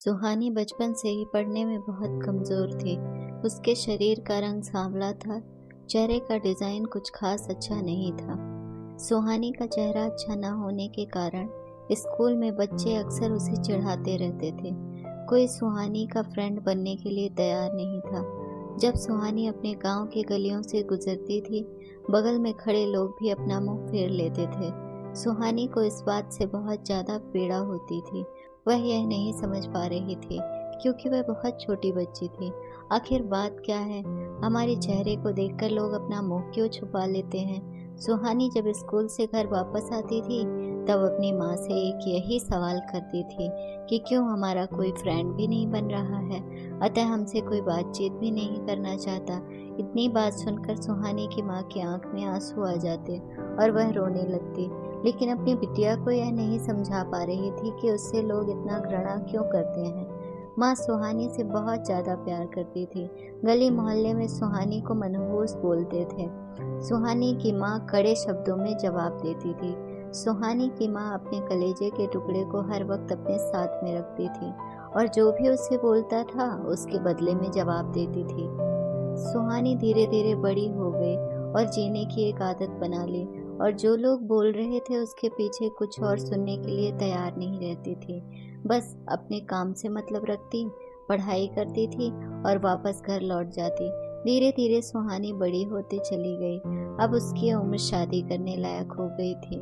सुहानी बचपन से ही पढ़ने में बहुत कमज़ोर थी। उसके शरीर का रंग सांवला था, चेहरे का डिज़ाइन कुछ खास अच्छा नहीं था। सुहानी का चेहरा अच्छा न होने के कारण स्कूल में बच्चे अक्सर उसे चिढ़ाते रहते थे। कोई सुहानी का फ्रेंड बनने के लिए तैयार नहीं था। जब सुहानी अपने गांव की गलियों से गुजरती थी, बगल में खड़े लोग भी अपना मुंह फेर लेते थे। सुहानी को इस बात से बहुत ज़्यादा पीड़ा होती थी। वह यह नहीं समझ पा रही थी, क्योंकि वह बहुत छोटी बच्ची थी। आखिर बात क्या है? हमारे चेहरे को देखकर लोग अपना मुंह क्यों छुपा लेते हैं? सुहानी जब स्कूल से घर वापस आती थी, तब अपनी माँ से एक यही सवाल करती थी कि क्यों हमारा कोई फ्रेंड भी नहीं बन रहा है, अतः हमसे कोई बातचीत भी नहीं करना चाहता। इतनी बात सुनकर सुहानी की माँ की आंख में आंसू आ जाते और वह रोने लगती, लेकिन अपनी बिटिया को यह नहीं समझा पा रही थी कि उससे लोग इतना घृणा क्यों करते हैं। माँ सुहानी से बहुत ज़्यादा प्यार करती थी। गली मोहल्ले में सुहानी को मनहूस बोलते थे। सुहानी की माँ कड़े शब्दों में जवाब देती थी। सुहानी की माँ अपने कलेजे के टुकड़े को हर वक्त अपने साथ में रखती थी और जो भी उससे बोलता था उसके बदले में जवाब देती थी। सुहानी धीरे धीरे बड़ी हो गई और जीने की एक आदत बना ली, और जो लोग बोल रहे थे उसके पीछे कुछ और सुनने के लिए तैयार नहीं रहती थी। बस अपने काम से मतलब रखती, पढ़ाई करती थी और वापस घर लौट जाती। धीरे धीरे सुहानी बड़ी होती चली गई। अब उसकी उम्र शादी करने लायक हो गई थी।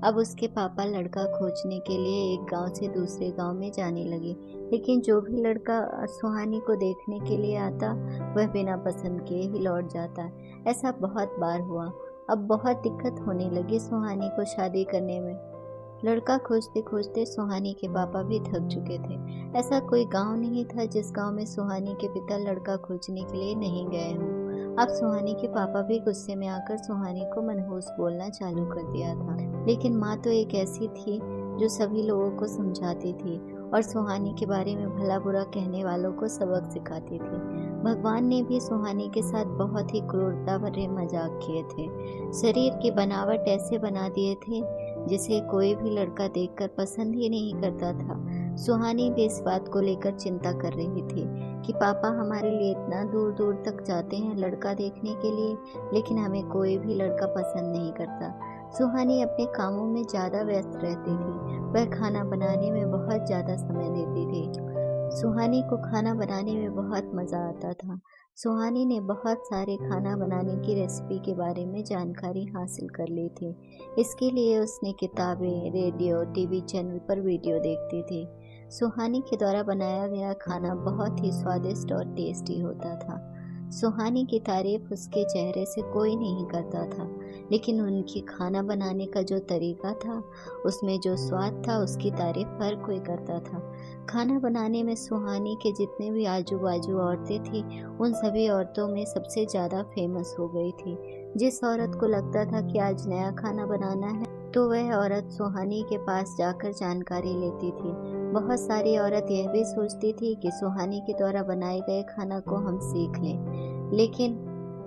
अब उसके पापा लड़का खोजने के लिए एक गांव से दूसरे गांव में जाने लगे, लेकिन जो भी लड़का सुहानी को देखने के लिए आता, वह बिना पसंद किए ही लौट जाता। ऐसा बहुत बार हुआ। अब बहुत दिक्कत होने लगी सुहानी को शादी करने में। लड़का खोजते खोजते सुहानी के पापा भी थक चुके थे। ऐसा कोई गांव नहीं था जिस गांव में सुहानी के पिता लड़का खोजने के लिए नहीं गए हों। अब सुहानी के पापा भी गुस्से में आकर सुहानी को मनहूस बोलना चालू कर दिया था। लेकिन माँ तो एक ऐसी थी जो सभी लोगों को समझाती थी और सुहानी के बारे में भला बुरा कहने वालों को सबक सिखाती थी। भगवान ने भी सुहानी के साथ बहुत ही क्रूरता भरे मजाक किए थे। शरीर की बनावट ऐसे बना दिए थे जिसे कोई भी लड़का देखकर पसंद ही नहीं करता था। सुहानी भी इस बात को लेकर चिंता कर रही थी कि पापा हमारे लिए इतना दूर दूर तक जाते हैं लड़का देखने के लिए, लेकिन हमें कोई भी लड़का पसंद नहीं करता। सुहानी अपने कामों में ज़्यादा व्यस्त रहती थी। वह खाना बनाने में बहुत ज़्यादा समय देती थी। सुहानी को खाना बनाने में बहुत मज़ा आता था। सुहानी ने बहुत सारे खाना बनाने की रेसिपी के बारे में जानकारी हासिल कर ली थी। इसके लिए उसने किताबें, रेडियो, टीवी चैनल पर वीडियो देखती थी। सुहानी के द्वारा बनाया गया खाना बहुत ही स्वादिष्ट और टेस्टी होता था। सुहानी की तारीफ उसके चेहरे से कोई नहीं करता था, लेकिन उनकी खाना बनाने का जो तरीका था, उसमें जो स्वाद था, उसकी तारीफ हर कोई करता था। खाना बनाने में सुहानी के जितने भी आजू बाजू औरतें थी, उन सभी औरतों में सबसे ज़्यादा फेमस हो गई थी। जिस औरत को लगता था कि आज नया खाना बनाना है, तो वह औरत सुहानी के पास जाकर जानकारी लेती थी। बहुत सारी औरत यह भी सोचती थी कि सुहानी के द्वारा बनाए गए खाना को हम सीख लें, लेकिन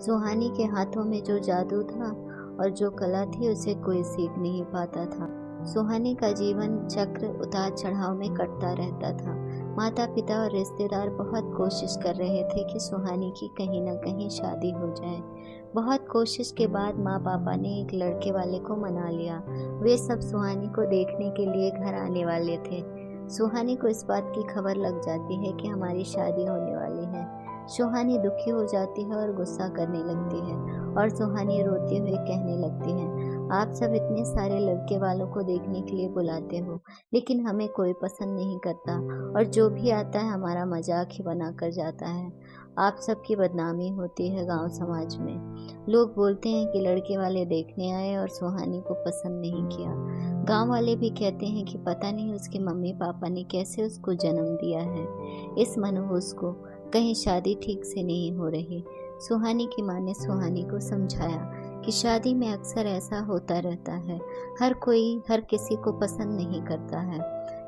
सुहानी के हाथों में जो जादू था और जो कला थी, उसे कोई सीख नहीं पाता था। सुहानी का जीवन चक्र उतार चढ़ाव में कटता रहता था। माता पिता और रिश्तेदार बहुत कोशिश कर रहे थे कि सुहानी की कहीं न कहीं शादी हो जाए। बहुत कोशिश के बाद माँ पापा ने एक लड़के वाले को मना लिया। वे सब सुहानी को देखने के लिए घर आने वाले थे। सुहानी को इस बात की खबर लग जाती है कि हमारी शादी होने वाली है। सुहानी दुखी हो जाती है और गुस्सा करने लगती है, और सुहानी रोते हुए कहने लगती है, आप सब इतने सारे लड़के वालों को देखने के लिए बुलाते हो, लेकिन हमें कोई पसंद नहीं करता, और जो भी आता है हमारा मजाक ही बना कर जाता है। आप सबकी बदनामी होती है गांव समाज में। लोग बोलते हैं कि लड़के वाले देखने आए और सुहानी को पसंद नहीं किया। गांव वाले भी कहते हैं कि पता नहीं उसके मम्मी पापा ने कैसे उसको जन्म दिया है। इस मनहूस को कहीं शादी ठीक से नहीं हो रही। सुहानी की माँ ने सुहानी को समझाया कि शादी में अक्सर ऐसा होता रहता है। हर कोई हर किसी को पसंद नहीं करता है।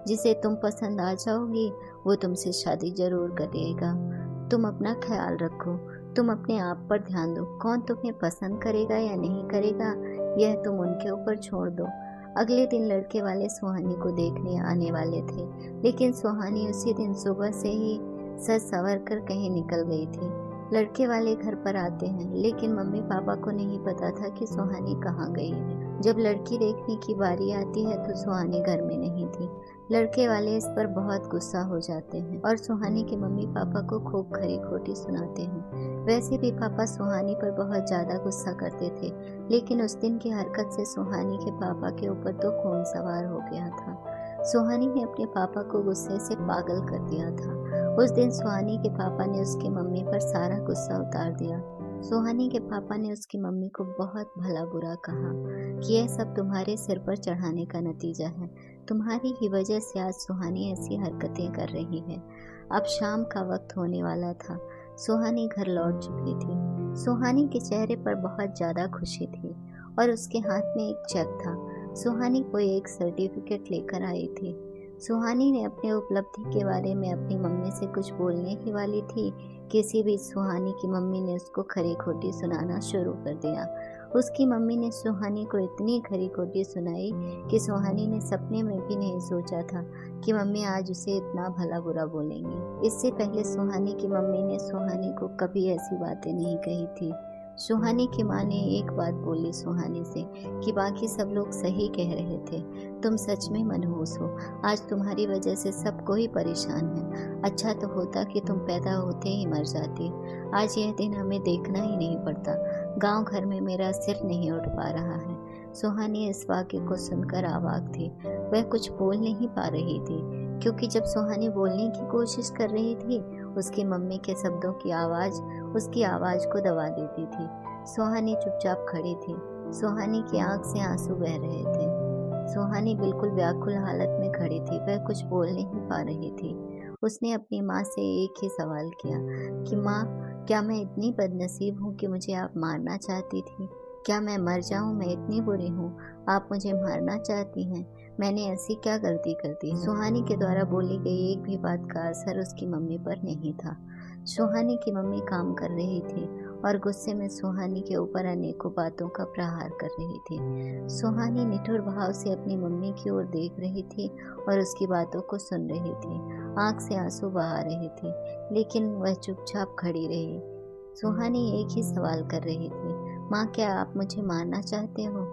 जिसे तुम पसंद आ जाओगी, वो तुमसे शादी जरूर करेगा। तुम अपना ख्याल रखो, तुम अपने आप पर ध्यान दो। कौन तुम्हें पसंद करेगा या नहीं करेगा, यह तुम उनके ऊपर छोड़ दो। अगले दिन लड़के वाले सुहानी को देखने आने वाले थे, लेकिन सुहानी उसी दिन सुबह से ही सज संवर कर कहीं निकल गई थी। लड़के वाले घर पर आते हैं, लेकिन मम्मी पापा को नहीं पता था कि सुहानी कहाँ गई है। जब लड़की देखने की बारी आती है तो सुहानी घर में नहीं थी। लड़के वाले इस पर बहुत गुस्सा हो जाते हैं और सुहानी के मम्मी पापा को खूब खरी खोटी सुनाते हैं। वैसे भी पापा सुहानी पर बहुत ज्यादा गुस्सा करते थे, लेकिन उस दिन की हरकत से सुहानी के पापा के ऊपर तो खून सवार हो गया था। सुहानी ने अपने पापा को गुस्से से पागल कर दिया था। उस दिन सुहानी के पापा ने उसकी मम्मी पर सारा गुस्सा उतार दिया। सुहानी के पापा ने उसकी मम्मी को बहुत भला बुरा कहा कि यह सब तुम्हारे सिर पर चढ़ाने का नतीजा है। तुम्हारी ही वजह से आज सुहानी ऐसी हरकतें कर रही है। अब शाम का वक्त होने वाला था। सुहानी घर लौट चुकी थी। सुहानी के चेहरे पर बहुत ज्यादा खुशी थी और उसके हाथ में एक चेक था। सुहानी कोई एक सर्टिफिकेट लेकर आई थी। सुहानी ने अपनी उपलब्धि के बारे में अपनी मम्मी से कुछ बोलने ही वाली थी, किसी भी सुहानी की मम्मी ने उसको खरी खोटी सुनाना शुरू कर दिया। उसकी मम्मी ने सुहानी को इतनी खरी खोटी सुनाई कि सुहानी ने सपने में भी नहीं सोचा था कि मम्मी आज उसे इतना भला बुरा बोलेंगी। इससे पहले सुहानी की मम्मी ने सुहानी को कभी ऐसी बातें नहीं कही थी। सुहानी की माँ ने एक बात बोली सुहानी से कि बाकी सब लोग सही कह रहे थे, तुम सच में मनहूस हो। आज तुम्हारी वजह से सब कोई परेशान है। अच्छा तो होता कि तुम पैदा होते ही मर जाती। आज यह दिन हमें देखना ही नहीं पड़ता। गांव घर में मेरा सिर नहीं उठ पा रहा है। सुहानी इस वाक्य को सुनकर अवाक थी। वह कुछ बोल नहीं पा रही थी, क्योंकि जब सुहानी बोलने की कोशिश कर रही थी, उसकी मम्मी के शब्दों की आवाज उसकी आवाज को दबा देती थी। सुहानी चुपचाप खड़ी थी। सुहानी की आंख से आंसू बह रहे थे। सुहानी बिल्कुल व्याकुल हालत में खड़ी थी। वह कुछ बोल नहीं पा रही थी। उसने अपनी माँ से एक ही सवाल किया कि माँ, क्या मैं इतनी बदनसीब हूँ कि मुझे आप मारना चाहती थी? क्या मैं मर जाऊँ? मैं इतनी बुरी हूँ, आप मुझे मारना चाहती हैं? मैंने ऐसी क्या गलती कर दी? सुहानी के द्वारा बोली गई एक भी बात का असर उसकी मम्मी पर नहीं था। सुहानी की मम्मी काम कर रही थी और गुस्से में सुहानी के ऊपर अनेकों बातों का प्रहार कर रही थी। सुहानी निठुर भाव से अपनी मम्मी की ओर देख रही थी और उसकी बातों को सुन रही थी। आंख से आंसू बहा रही थी, लेकिन वह चुपचाप खड़ी रही। सुहानी एक ही सवाल कर रही थी, माँ, क्या आप मुझे मारना चाहते हो?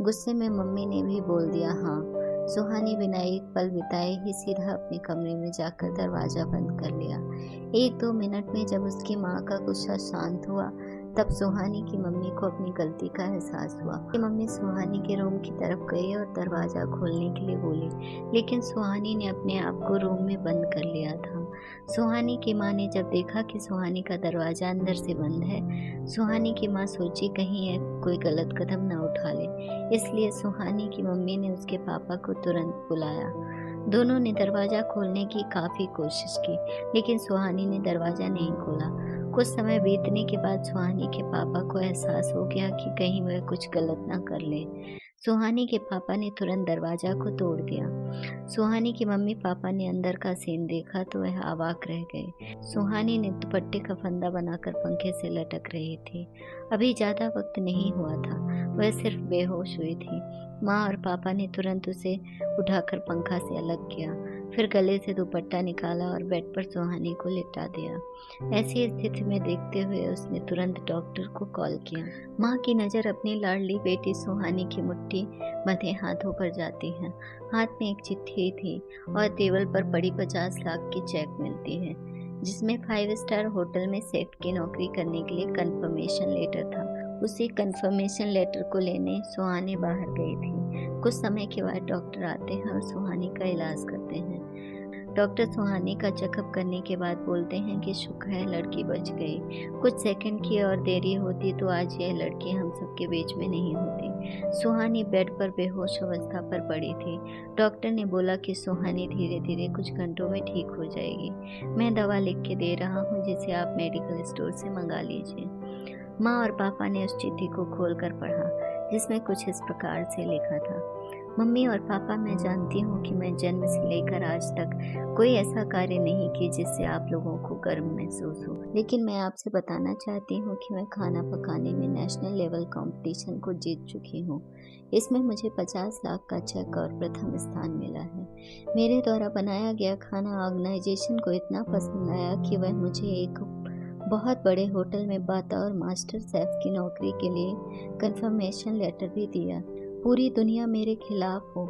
गुस्से में मम्मी ने भी बोल दिया हाँ। सुहानी बिना एक पल बिताए ही सीधा अपने कमरे में जाकर दरवाजा बंद कर लिया। 1-2 मिनट में जब उसकी माँ का गुस्सा शांत हुआ, तब सुहानी की मम्मी को अपनी गलती का एहसास हुआ। मम्मी सुहानी के रूम की तरफ गई और दरवाजा खोलने के लिए बोली, लेकिन सुहानी ने अपने आप को रूम में बंद कर लिया था। सुहानी की माँ ने जब देखा कि सुहानी का दरवाजा अंदर से बंद है, सुहानी की माँ सोची कहीं यह कोई गलत कदम न उठा ले, इसलिए सुहानी की मम्मी ने उसके पापा को तुरंत बुलाया। दोनों ने दरवाजा खोलने की काफी कोशिश की, लेकिन सुहानी ने दरवाजा नहीं खोला। कुछ समय बीतने के बाद सुहानी के पापा को एहसास हो गया कि कहीं वह कुछ गलत ना कर ले। सुहानी के पापा ने तुरंत दरवाजा को तोड़ दिया। सुहानी के मम्मी पापा ने अंदर का सीन देखा तो वह अवाक रह गए। सुहानी ने दुपट्टे का फंदा बनाकर पंखे से लटक रही थी। अभी ज्यादा वक्त नहीं हुआ था, वह सिर्फ बेहोश हुई थी। माँ और पापा ने तुरंत उसे उठाकर पंखा से अलग किया, फिर गले से दुपट्टा निकाला और बेड पर सुहानी को लिटा दिया। ऐसी स्थिति में देखते हुए उसने तुरंत डॉक्टर को कॉल किया। माँ की नज़र अपनी लाडली बेटी सुहानी की मुट्ठी बंधे हाथों पर जाती है। हाथ में एक चिट्ठी थी और टेबल पर पड़ी 50 लाख की चेक मिलती है, जिसमें 5 स्टार होटल में सेफ की नौकरी करने के लिए कंफर्मेशन लेटर था। उसी कंफर्मेशन लेटर को लेने सुहानी बाहर गई थी। कुछ समय के बाद डॉक्टर आते हैं और सुहानी का इलाज करते हैं। डॉक्टर सुहानी का चेकअप करने के बाद बोलते हैं कि शुक्र है लड़की बच गई। कुछ सेकंड की और देरी होती तो आज यह लड़की हम सबके बीच में नहीं होती। सुहानी बेड पर बेहोश अवस्था पर पड़ी थी। डॉक्टर ने बोला कि सुहानी धीरे धीरे कुछ घंटों में ठीक हो जाएगी। मैं दवा लिख के दे रहा हूँ, जिसे आप मेडिकल स्टोर से मंगा लीजिए। माँ और पापा ने उस चिट्ठी को खोलकर पढ़ा, जिसमें कुछ इस प्रकार से लिखा था, मम्मी और पापा, मैं जानती हूँ कि मैं जन्म से लेकर आज तक कोई ऐसा कार्य नहीं किया जिससे आप लोगों को गर्व महसूस हो, लेकिन मैं आपसे बताना चाहती हूँ कि मैं खाना पकाने में नेशनल लेवल कंपटीशन को जीत चुकी हूँ। इसमें मुझे 50 लाख का चेक और प्रथम स्थान मिला है। मेरे द्वारा बनाया गया खाना ऑर्गेनाइजेशन को इतना पसंद आया कि वह मुझे एक बहुत बड़े होटल में बतौर मास्टर शेफ की नौकरी के लिए कंफर्मेशन लेटर भी दिया। पूरी दुनिया मेरे खिलाफ हो,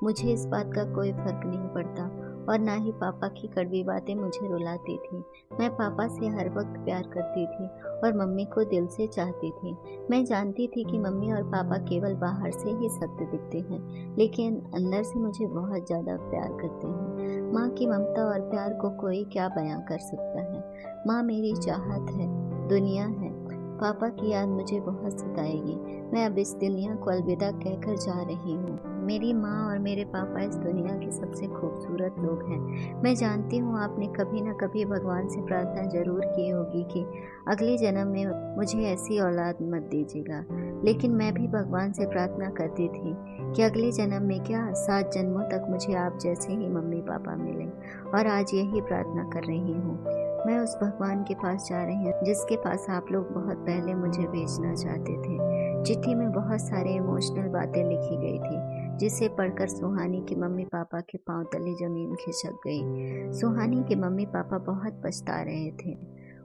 मुझे इस बात का कोई फर्क नहीं पड़ता और ना ही पापा की कड़वी बातें मुझे रुलाती थी। मैं पापा से हर वक्त प्यार करती थी और मम्मी को दिल से चाहती थी। मैं जानती थी कि मम्मी और पापा केवल बाहर से ही सत्य दिखते हैं, लेकिन अंदर से मुझे बहुत ज़्यादा प्यार करते हैं। माँ की ममता और प्यार को कोई क्या बयां कर सकता है। माँ मेरी चाहत है, दुनिया है। पापा की याद मुझे बहुत सताएगी। मैं अब इस दुनिया को अलविदा कहकर जा रही हूँ। मेरी माँ और मेरे पापा इस दुनिया के सबसे खूबसूरत लोग हैं। मैं जानती हूँ आपने कभी न कभी भगवान से प्रार्थना जरूर की होगी कि अगले जन्म में मुझे ऐसी औलाद मत दीजिएगा, लेकिन मैं भी भगवान से प्रार्थना करती थी कि अगले जन्म में क्या 7 जन्मों तक मुझे आप जैसे ही मम्मी पापा मिले, और आज यही प्रार्थना कर रही हूँ। मैं उस भगवान के पास जा रही हूँ जिसके पास आप लोग बहुत पहले मुझे भेजना चाहते थे। चिट्ठी में बहुत सारे इमोशनल बातें लिखी गई थी, जिसे पढ़कर सुहानी के मम्मी पापा के पांव तले जमीन खिसक गई। सुहानी के मम्मी पापा बहुत पछता रहे थे।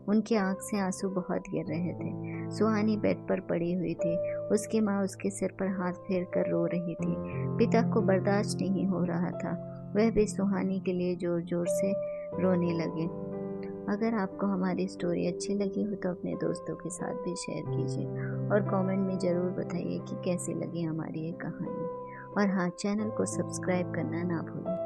उनकी आंख से आंसू बहुत गिर रहे थे। सुहानी बेड पर पड़ी हुई थी। उसकी माँ उसके सिर पर हाथ फेर कर रो रही थी। पिता को बर्दाश्त नहीं हो रहा था। वह भी सुहानी के लिए जोर जोर से रोने लगे। अगर आपको हमारी स्टोरी अच्छी लगी हो तो अपने दोस्तों के साथ भी शेयर कीजिए और कमेंट में ज़रूर बताइए कि कैसी लगी हमारी ये कहानी। और हाँ, चैनल को सब्सक्राइब करना ना भूलें।